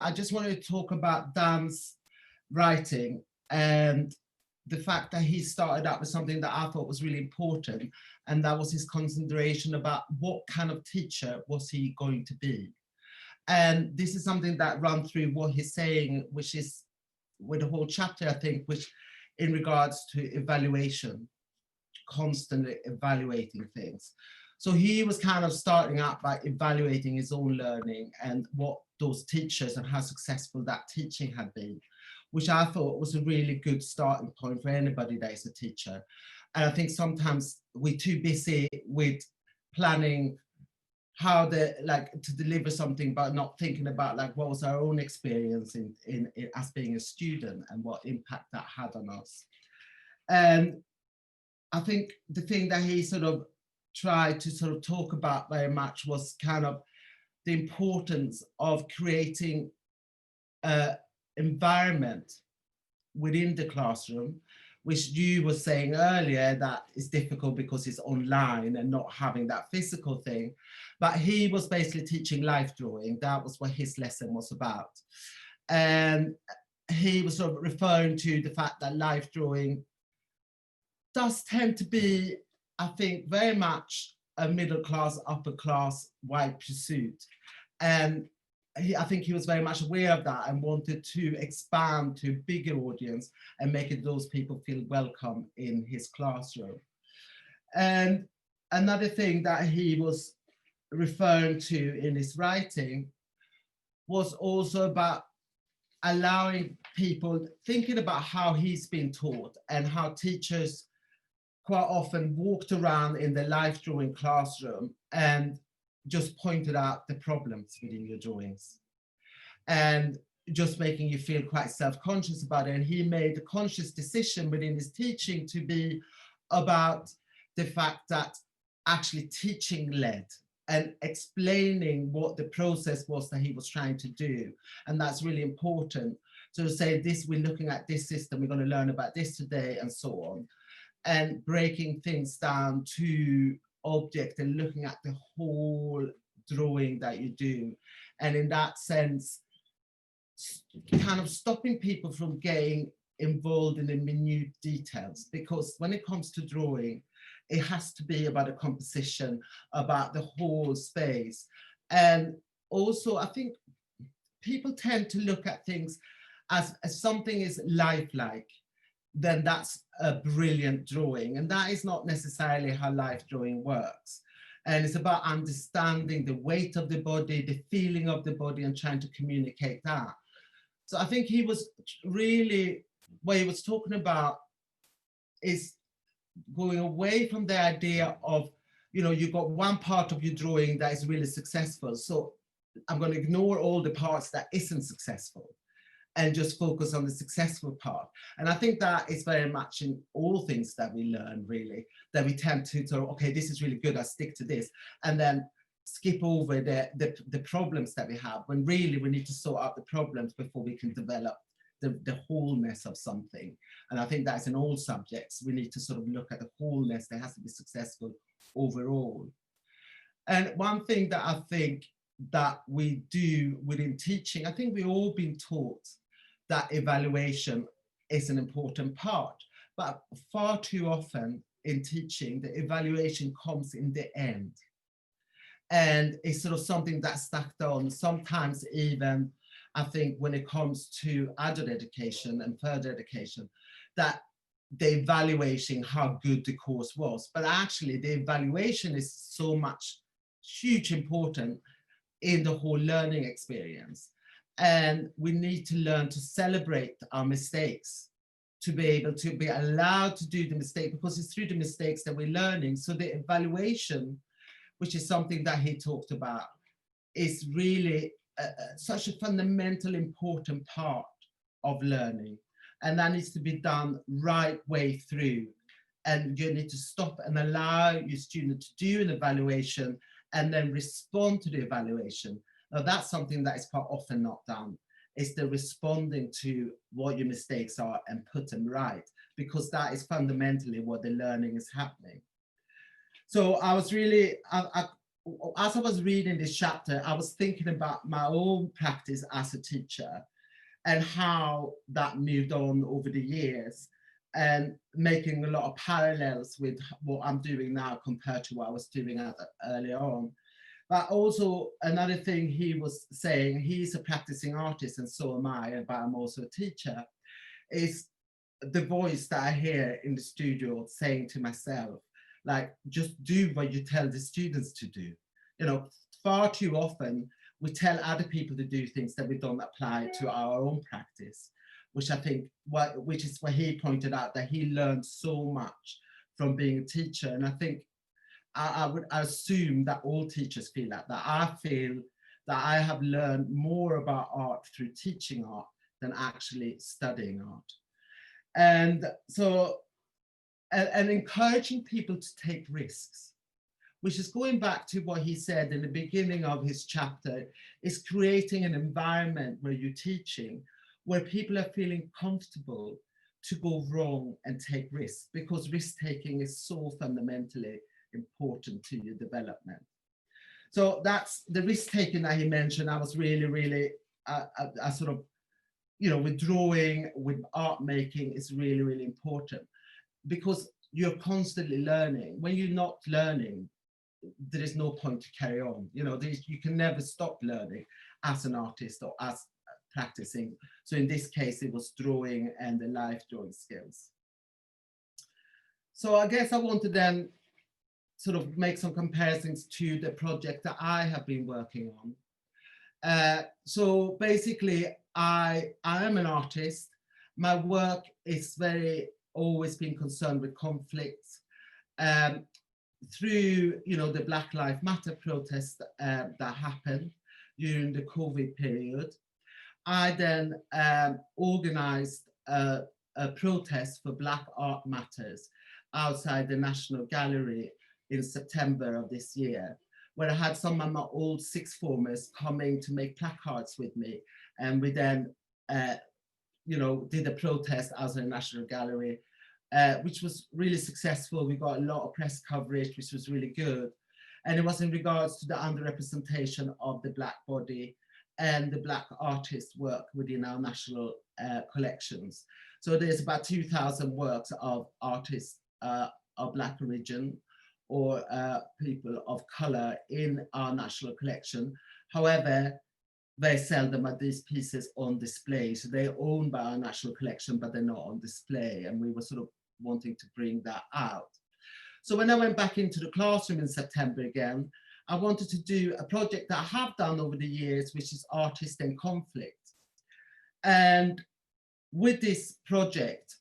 I just wanted to talk about Dan's writing and the fact that he started out with something that I thought was really important, and that was his consideration about what kind of teacher was he going to be. And this is something that runs through what he's saying, which is with the whole chapter, I think, which in regards to evaluation, constantly evaluating things. So he was kind of starting out by evaluating his own learning and what those teachers and how successful that teaching had been, which I thought was a really good starting point for anybody that is a teacher. And I think sometimes we're too busy with planning how to deliver something, but not thinking about like what was our own experience in as being a student and what impact that had on us. And I think the thing that he sort of tried to sort of talk about very much was kind of the importance of creating an environment within the classroom, which you were saying earlier that is difficult because it's online and not having that physical thing. But he was basically teaching life drawing. That was what his lesson was about. And he was sort of referring to the fact that life drawing does tend to be, I think, very much a middle class, upper class, white pursuit. And I think he was very much aware of that and wanted to expand to a bigger audience and make it those people feel welcome in his classroom. And another thing that he was referring to in his writing was also about allowing people thinking about how he's been taught and how teachers quite often walked around in the life drawing classroom and just pointed out the problems within your drawings and just making you feel quite self-conscious about it. And he made a conscious decision within his teaching to be about the fact that actually teaching led and explaining what the process was that he was trying to do. And that's really important. So to say this, we're looking at this system, we're going to learn about this today and so on. And breaking things down to object and looking at the whole drawing that you do. And in that sense, kind of stopping people from getting involved in the minute details, because when it comes to drawing, it has to be about a composition, about the whole space. And also, I think people tend to look at things as something is lifelike, then that's a brilliant drawing. And that is not necessarily how life drawing works. And it's about understanding the weight of the body, the feeling of the body, and trying to communicate that. So I think he was really, what he was talking about is going away from the idea of, you know, you've got one part of your drawing that is really successful. So I'm going to ignore all the parts that isn't successful and just focus on the successful part. And I think that is very much in all things that we learn, really, that we tend to sort of, okay, this is really good, I stick to this, and then skip over the problems that we have, when really we need to sort out the problems before we can develop the wholeness of something. And I think that's in all subjects. We need to sort of look at the wholeness that has to be successful overall. And one thing that I think that we do within teaching, I think we've all been taught that evaluation is an important part, but far too often in teaching, the evaluation comes in the end. And it's sort of something that's stacked on, sometimes even, I think, when it comes to adult education and further education, that the evaluating how good the course was, but actually the evaluation is so much huge important in the whole learning experience. And we need to learn to celebrate our mistakes, to be able to be allowed to do the mistake, because it's through the mistakes that we're learning. So the evaluation, which is something that he talked about, is really such a fundamental important part of learning. And that needs to be done right way through. And you need to stop and allow your student to do an evaluation and then respond to the evaluation. Now that's something that is quite often not done. It's the responding to what your mistakes are and put them right, because that is fundamentally what the learning is happening. So I was really, as I was reading this chapter, I was thinking about my own practice as a teacher and how that moved on over the years, and making a lot of parallels with what I'm doing now compared to what I was doing earlier on. But also another thing he was saying, he's a practicing artist and so am I, but I'm also a teacher, is the voice that I hear in the studio saying to myself, like, just do what you tell the students to do. You know, far too often we tell other people to do things that we don't apply to our own practice, which I think, which is what he pointed out, that he learned so much from being a teacher. And I think I would assume that all teachers feel like that. I feel that I have learned more about art through teaching art than actually studying art. And so, and encouraging people to take risks, which is going back to what he said in the beginning of his chapter, is creating an environment where you're teaching, where people are feeling comfortable to go wrong and take risks, because risk taking is so fundamentally important to your development. So that's the risk taking that he mentioned. I was really I sort of, you know, with drawing, with art making, is really important, because you're constantly learning. When you're not learning, there is no point to carry on. You know, you can never stop learning as an artist or as practicing. So in this case, it was drawing and the life drawing skills. So I guess I want to then sort of make some comparisons to the project that I have been working on. So basically, I am an artist. My work is very always been concerned with conflicts. Through, you know, the Black Lives Matter protests that happened during the COVID period, I then organized a protest for Black Art Matters outside the National Gallery in September of this year, where I had some of my old sixth formers coming to make placards with me. And we then, you know, did a protest outside the National Gallery, which was really successful. We got a lot of press coverage, which was really good. And it was in regards to the underrepresentation of the Black body and the Black artist work within our national collections. So there's about 2,000 works of artists of Black origin or people of color in our national collection. However, very seldom are these pieces on display. So they're owned by our national collection, but they're not on display. And we were sort of wanting to bring that out. So when I went back into the classroom in September again, I wanted to do a project that I have done over the years, which is Artists and Conflict. And with this project,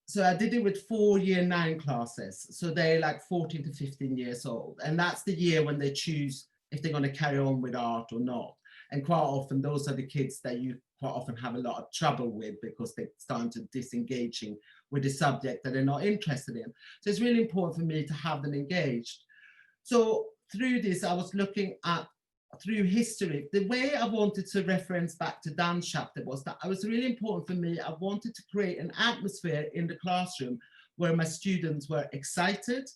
so I did it with 4 Year 9 classes. So they're like 14 to 15 years old. And that's the year when they choose if they're going to carry on with art or not. And quite often, those are the kids that you quite often have a lot of trouble with, because they're starting to disengaging with the subject that they're not interested in. So it's really important for me to have them engaged. So through this, I was looking at, through history, the way I wanted to reference back to Dan's chapter was that it was really important for me. I wanted to create an atmosphere in the classroom where my students were excited,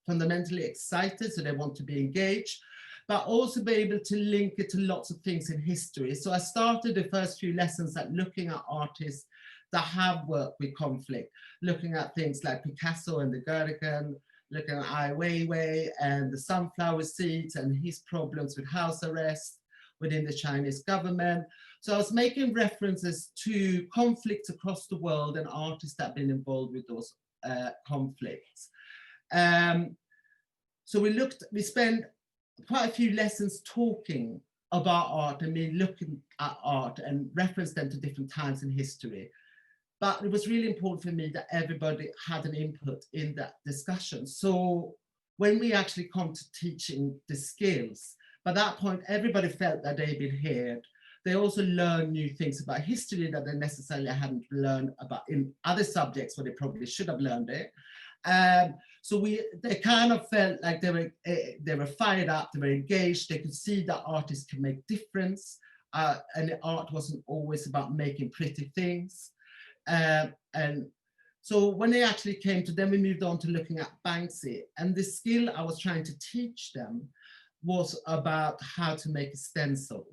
fundamentally excited, so they want to be engaged, but also be able to link it to lots of things in history. So I started the first few lessons at looking at artists that have worked with conflict, looking at things like Picasso and the Gurgan, looking at Ai Weiwei and the sunflower seeds and his problems with house arrest within the Chinese government. So I was making references to conflicts across the world and artists that have been involved with those conflicts. So we spent quite a few lessons talking about art and me looking at art and reference them to different times in history. But it was really important for me that everybody had an input in that discussion. So when we actually come to teaching the skills, by that point, everybody felt that they'd been heard. They also learned new things about history that they necessarily hadn't learned about in other subjects where they probably should have learned it. So they kind of felt like they were fired up, they were engaged, they could see that artists can make difference, and the art wasn't always about making pretty things. And So when they actually came to, then we moved on to looking at Banksy, and the skill I was trying to teach them was about how to make a stencil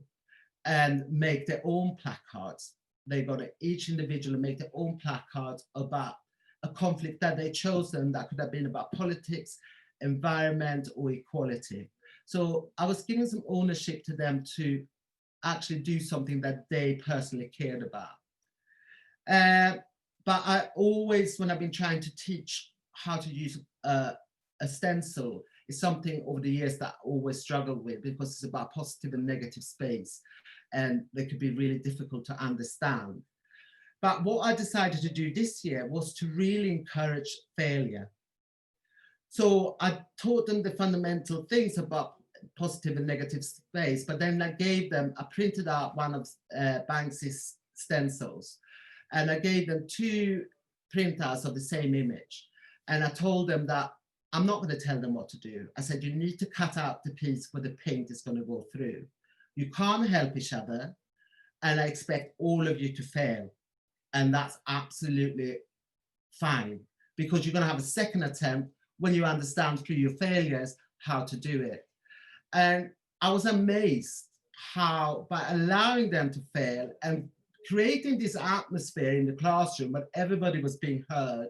and make their own placards. They got to each individual make their own placards about a conflict that they chosen that could have been about politics, environment, or equality. So I was giving some ownership to them to actually do something that they personally cared about. But I always, when I've been trying to teach how to use a stencil, is something over the years that I always struggle with, because it's about positive and negative space, and they could be really difficult to understand. But what I decided to do this year was to really encourage failure. So I taught them the fundamental things about positive and negative space, but then I gave them, I printed out one of Banksy's stencils, and I gave them 2 printouts of the same image. And I told them that I'm not going to tell them what to do. I said, you need to cut out the piece where the paint is going to go through. You can't help each other, and I expect all of you to fail. And that's absolutely fine, because you're going to have a second attempt when you understand through your failures how to do it. And I was amazed how, by allowing them to fail and creating this atmosphere in the classroom where everybody was being heard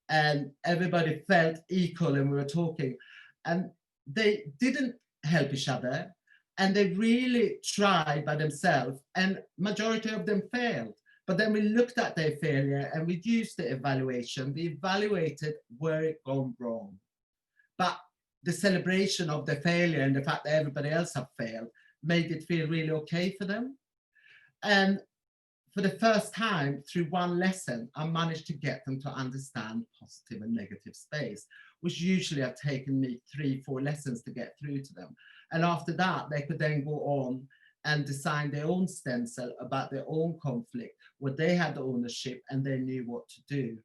and everybody felt equal, and we were talking, and they didn't help each other, and they really tried by themselves, and majority of them failed. But then we looked at their failure and we used the evaluation. We evaluated where it gone wrong. But the celebration of the failure and the fact that everybody else have failed made it feel really okay for them. And for the first time, through one lesson, I managed to get them to understand positive and negative space, which usually have taken me 3-4 lessons to get through to them. And after that, they could then go on and design their own stencil about their own conflict, where they had the ownership and they knew what to do.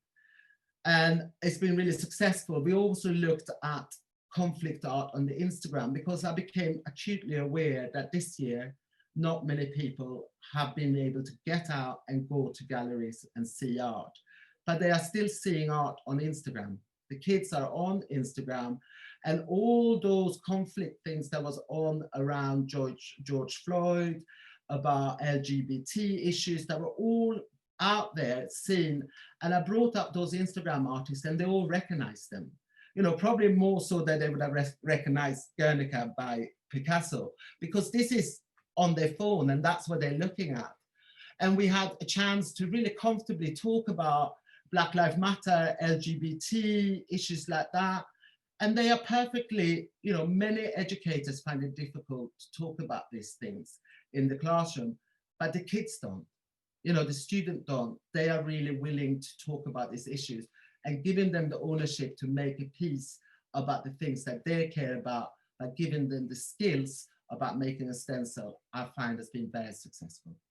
And it's been really successful. We also looked at conflict art on the Instagram, because I became acutely aware that this year, not many people have been able to get out and go to galleries and see art, but they are still seeing art on Instagram. The kids are on Instagram, and all those conflict things that was on around George Floyd, about LGBT issues, that were all out there seen. And I brought up those Instagram artists and they all recognized them. You know, probably more so that they would have recognized Guernica by Picasso, because this is on their phone and that's what they're looking at. And we had a chance to really comfortably talk about Black Lives Matter, LGBT, issues like that. And they are perfectly, you know, many educators find it difficult to talk about these things in the classroom, but the kids don't. You know, the student don't. They are really willing to talk about these issues, and giving them the ownership to make a piece about the things that they care about, by giving them the skills about making a stencil, I find has been very successful.